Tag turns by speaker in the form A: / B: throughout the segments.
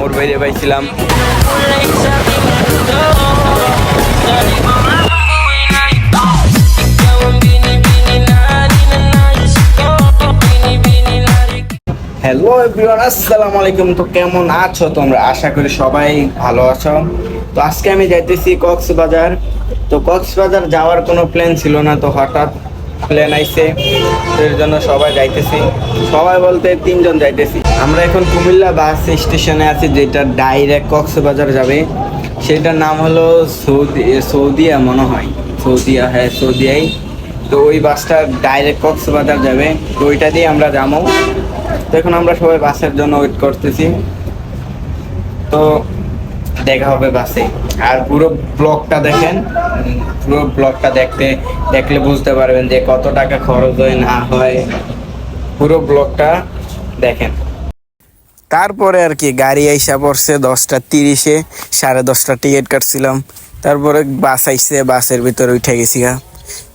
A: মোর বাইরে পাইছিলাম। Hello everyone, আসসালামু আলাইকুম। তো কেমন আছো তোমরা? আশা করি সবাই ভালো আছো। তো আজকে আমি যাইতেছি কক্সবাজার। তো কক্সবাজার যাওয়ার কোনো প্ল্যান ছিল না, তো হঠাৎ প্ল্যান আইছে, এর জন্য সবাই যাইতেছি। সবাই বলতে 3জন যাইতেছি। আমরা এখন কুমিল্লা বাস স্টেশনে আছি, যেটা ডাইরেক্ট কক্সবাজার যাবে। সেটার নাম হলো সৌদিয়া মনে হয়, সৌদিয়া, হ্যাঁ সৌদিয়াই। তো ওই বাসটা ডাইরেক্ট কক্সবাজার যাবে, তো ওইটা দিয়ে আমরা যাবো। তো এখন আমরা সবাই বাসের জন্য ওয়েট করতেছি। তো দেখা হবে বাসে। আর পুরো ব্লগটা দেখেন, পুরো ব্লগটা দেখলে বুঝতে পারবেন যে কত টাকা খরচ হয় না হয়। পুরো ব্লগটা দেখেন। তারপরে আর কি গাড়ি আইসা পড়ছে 10:30, 10:30 টিকিট কাটছিলাম। তারপরে বাস আইসে, বাসের ভিতরে উঠে গেছি।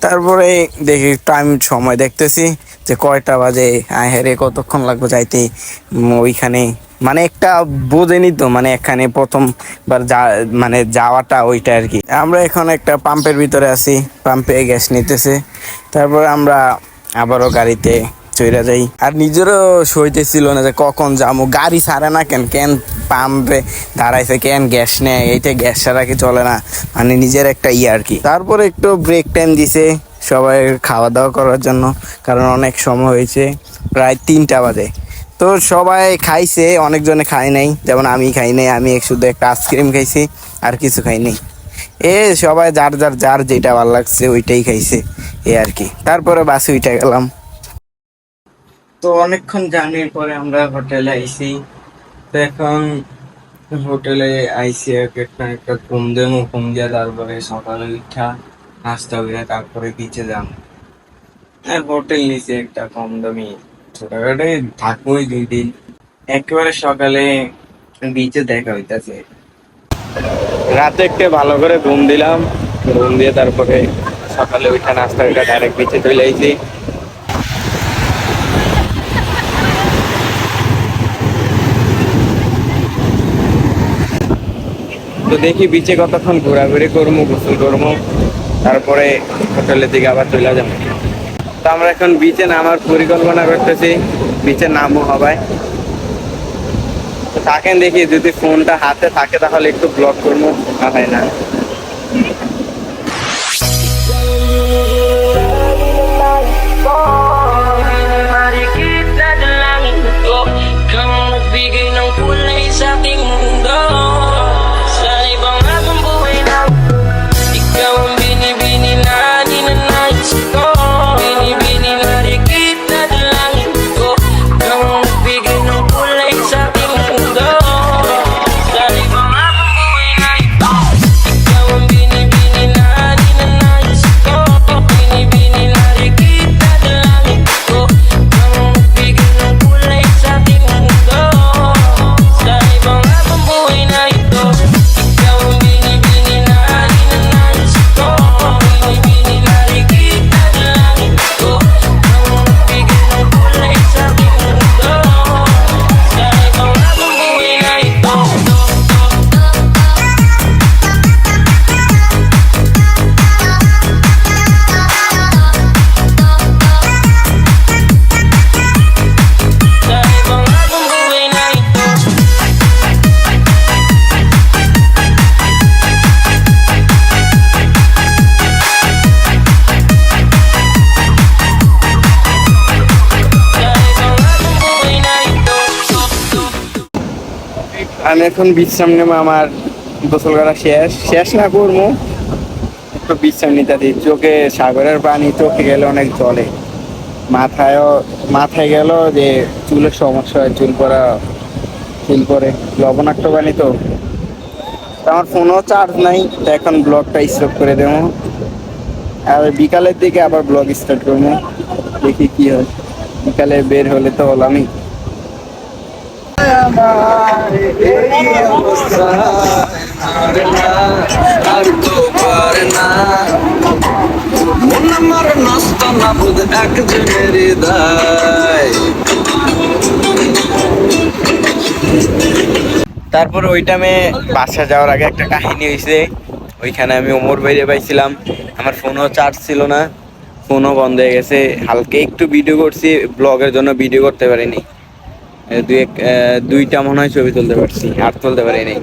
A: তারপরে দেখি টাইম, সময় দেখতেছি যে কয়টা বাজে। হেরে কতক্ষণ লাগবে যাইতে ওইখানে, মানে একটা বোঝেনি তো, মানে এখানে প্রথমবার মানে যাওয়াটা ওইটা আর কি। আমরা এখন একটা পাম্পের ভিতরে আছি, পাম্পে গ্যাস নিতেছে। তারপর আমরা আবারও গাড়িতে চইরা যাই। আর নিজেরও সইতেছিল না যে কখন যাবো, গাড়ি ছাড়ে না কেন, পাম্পে দাঁড়াইছে কেন, গ্যাস নেয়, এইটা গ্যাস ছাড়া কি চলে না, মানে নিজের একটা আর কি। তারপরে একটু ব্রেক টাইম দিছে সবাই খাওয়া দাওয়া করার জন্য, কারণ অনেক সময় হয়েছে, প্রায় 3টা বাজে। তো সবাই খাইছে, অনেকজনে খাই নাই, যেমন আমি খাই নাই। আমি শুধু একটা আইসক্রিম খাইছি, আর কিছু খাই নাই। সবাই যার যেটা ভালো লাগছে ওইটাই খাইছে, আর কি। তারপরে বাসে উঠে গেলাম। তো অনেকক্ষণ জার্নির পরে আমরা হোটেলে আইছি। তো এখন হোটেলে আইসি একটা ঘুম দেবো, ঘুম দিয়ে তারপরে সকালে উঠা নাস্তা করে তারপরে বিচে যাম। আর হোটেল নিচে একটা কম দামি ছোটখাটো, থাকবোই 2 দিন। একেবারে সকালে বিচে দেখা হইতাছে। রাতে একটু ভালো করে ঘুম দিলাম, ঘুম দিয়ে তারপরে সকালে উঠা নাস্তা করে ডাইরেক্ট বিচে চলে আইছি। তো দেখি বিচে কতক্ষণ ঘোরাঘুরি করবো, গোসল করবো, তারপরে হোটেলের দিকে আবার চলে যাবো। তো আমরা এখন বিচে নামার পরিকল্পনা করতেছি, বিচে নামবো সবাই। তো থাকেন, দেখি যদি ফোনটা হাতে থাকে তাহলে একটু ব্লগ করবো, না হয় না। আমি এখন বিশ্রাম নেব, আমার গোসল করা শেষ না করবো, একটু বিশ্রাম নিতে দিই। চোখে সাগরের পানি চোখে গেলে অনেক জলে, মাথায় গেল যে চুলের সমস্যা হয়, চুল পরে লবণাক্ত পানি। তো আমার ফোনও চার্জ নাই, তো এখন ব্লগটা স্টপ করে দেবো। আর বিকালের দিকে আবার ব্লগ স্টার্ট করবো, দেখি কি হয়। বিকালে বের হলে তো হলামই। তারপরে ওই টাইমে বাসা যাওয়ার আগে একটা কাহিনী হয়েছে। ওইখানে আমি ওমর ভাইরে পাইছিলাম, আমার ফোনও চার্জ ছিল না, ফোনও বন্ধ হয়ে গেছে। হালকা একটু ভিডিও করছি, ব্লগের জন্য ভিডিও করতে পারিনি। দুইটা মনে হয় ছবি তুলতে পারছি, আর তুলতে পারিনি।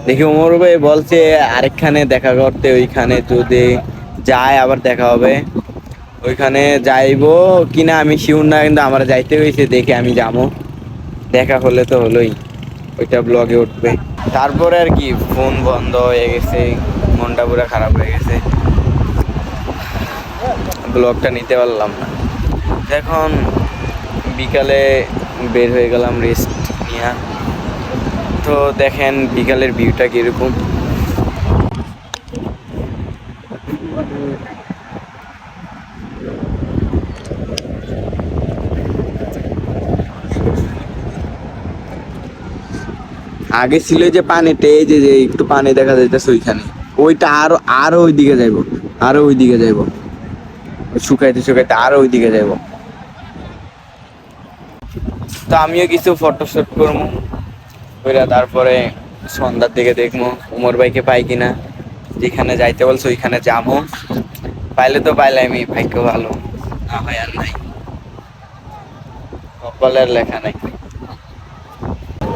A: দেখি ওমর ভাই বলছে আরেকখানে দেখা করতে, ওইখানে যদি যায় আবার দেখা হবে। ওইখানে যাইবো কিনা আমি শিওর না, কিন্তু আমার যাইতে হয়েছে, দেখে আমি যাবো। দেখা হলে তো হলোই, ওইটা ব্লগে উঠবে। তারপরে আর কি ফোন বন্ধ হয়ে গেছে, মনটা পুরো খারাপ হয়ে গেছে, ব্লগটা নিতে পারলাম না। এখন বিকালে বের হয়ে গেলাম রেস্ট নিয়ে। তো দেখেন বিকালের ভিউটা কিরকম। আগে ছিল যে পানিতে, এই যে যে একটু পানি দেখা যাইতেছে ওইখানে, ওইটা আরো আরো ওইদিকে যাইবো, আরো ওইদিকে যাইবো, শুকাইতে শুকাইতে আরো ওইদিকে যাইবো। তো আমিও কিছু ফটোশুট করবো, ওইটা তারপরে সন্ধ্যার দিকে দেখবো উমর ভাইকে পাই কিনা। যেখানে যাইতে বলছো ওইখানে যাবো, পাইলে তো পাইলামই, ভাগ্য ভালো, না হয় আর নাই, কপালের লেখা নাই।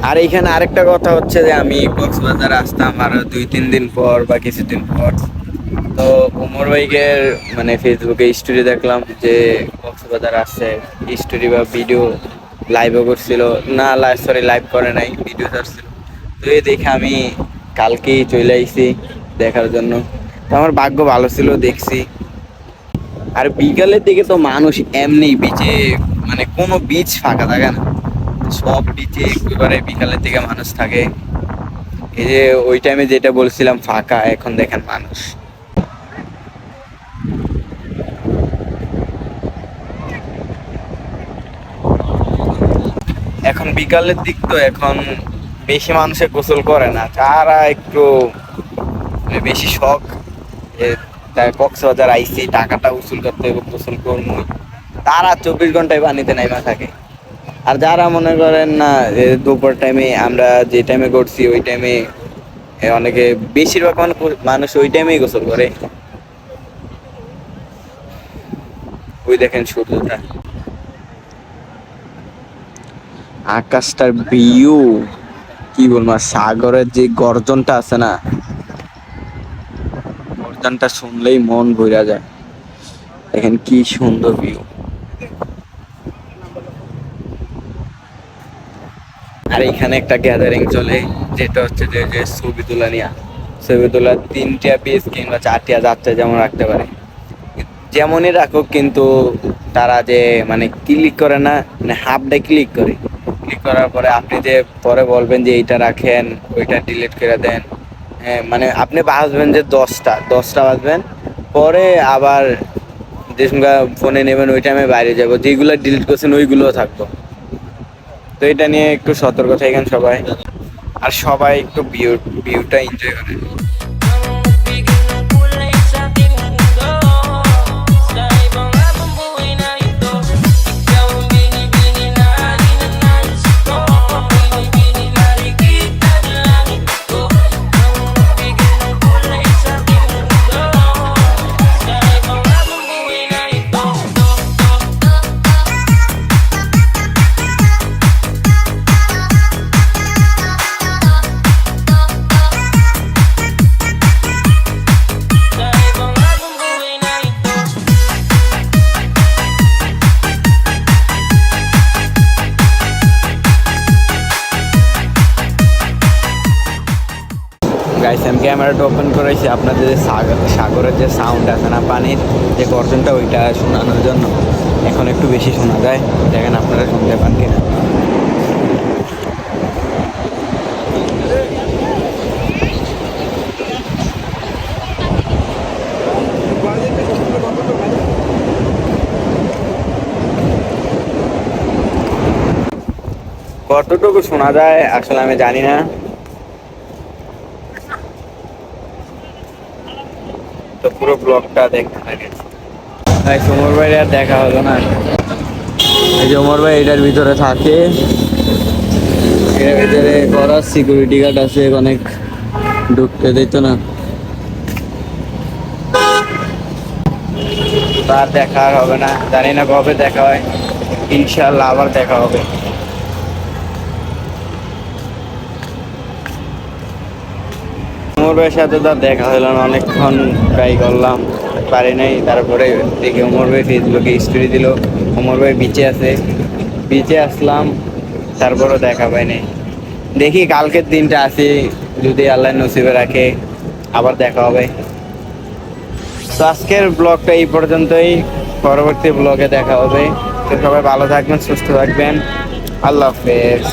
A: আর এইখানে আরেকটা কথা হচ্ছে যে আমি কক্সবাজার আসতাম আরো 2-3 দিন পর বা কিছুদিন পর। তো উমর ভাইকে মানে ফেসবুকে স্টোরি দেখলাম যে কক্সবাজার আসছে, স্টোরি বা ভিডিও লাইভও করছিল, না সরি লাইভ করে নাই, ভিডিও ছাড়ছিল। তো এই দেখে আমি কালকেই চলে আইছি দেখার জন্য। তো আমার ভাগ্য ভালো ছিল, দেখছি। আর বিকালের দিকে তো মানুষ এমনি বিচে, মানে কোনো বিচ ফাঁকা থাকে না, সব বিচে একেবারে বিকালের দিকে মানুষ থাকে। এই যে ওই টাইমে যেটা বলছিলাম ফাঁকা, এখন দেখেন মানুষ। এখন বিকালের দিক তো এখন বেশি মানুষে গোসল করে না, যারা একটু মানে বেশি শখ যে তাই কক্সবাজার আইসি টাকাটা উসুল করতে হবে, গোসল করবো, তারা 24 ঘন্টায় পানিতে নাইমা থাকে। আর যারা মনে করেন না দুপুর টাইমে আমরা যে টাইমে করছি ওই টাইমে, অনেকে বেশিরভাগ মানুষ ওই টাইমেই গোসল করে। ওই দেখেন সূর্যটা, আকাশটার ভিউ কি বলবো, সাগরের যে গর্জনটা আছে না, গর্জনটা শুনলেই মন ভরে যায়। দেখেন কি সুন্দর ভিউ। আর এখানে একটা গ্যাদারিং চলে, যেটা হচ্ছে যে ছবি তোলা নিয়ে, ছবি তোলা 3টা পিস কিংবা 4টা যাচ্ছে যেমন রাখতে পারে, যেমনই রাখুক, কিন্তু তারা যে মানে ক্লিক করে না, মানে হাফটাই ক্লিক করে, ক্লিক করার পরে আপনি যে পরে বলবেন যে এইটা রাখেন, ওইটা ডিলিট করে দেন। হ্যাঁ, মানে আপনি বাঁচবেন যে 10টা বাঁচবেন, পরে আবার যে ফোনে নেবেন ওই টাইমে বাইরে যাবো, যেগুলো ডিলিট করছেন ওইগুলোও থাকবো। তো এটা নিয়ে একটু সতর্ক থাকেন সবাই, আর সবাই একটু ভিউটা এনজয় করেন। গাইস আমি ক্যামেরাটা ওপেন করেছি আপনাদের যে সাগরের যে সাউন্ড আছে না, পানির যে গর্জনটা, ওইটা শোনানোর জন্য। এখন একটু বেশি শোনা যায়, দেখেন আপনারা শুনতে পান কিনা। কতটুকু শোনা যায় আসলে আমি জানি না। তো পুরো ব্লগটা দেখতে থাকে। তাই ওমর ভাই আর দেখা হলো না। এই যে ওমর ভাই এটার ভিতরে থাকে,
B: এর ভিতরে করা সিকিউরিটি গার্ড আছে, অনেক ঢুকতে দিত না।
A: তার দেখা আর হবে না, জানি না কবে দেখা হয়। ইনশাল্লাহ আবার দেখা হবে। ওমর ভাইয়ের সাথে তো আর দেখা হলো না, অনেকক্ষণ ট্রাই করলাম, পারি নাই। তারপরে দেখি ওমর ভাই ফেসবুকে স্টোরি দিল, ওমর ভাই বিচে আছে। বিচে আসলাম, তারপরও দেখা পাইনি। দেখি কালকের দিনটা আসি, যদি আল্লাহ নসিবে রাখে আবার দেখা হবে। তো আজকের ব্লগটা এই পর্যন্তই, পরবর্তী ব্লগে দেখা হবে। তো সবাই ভালো থাকবেন, সুস্থ থাকবেন, আল্লাহ হাফেজ।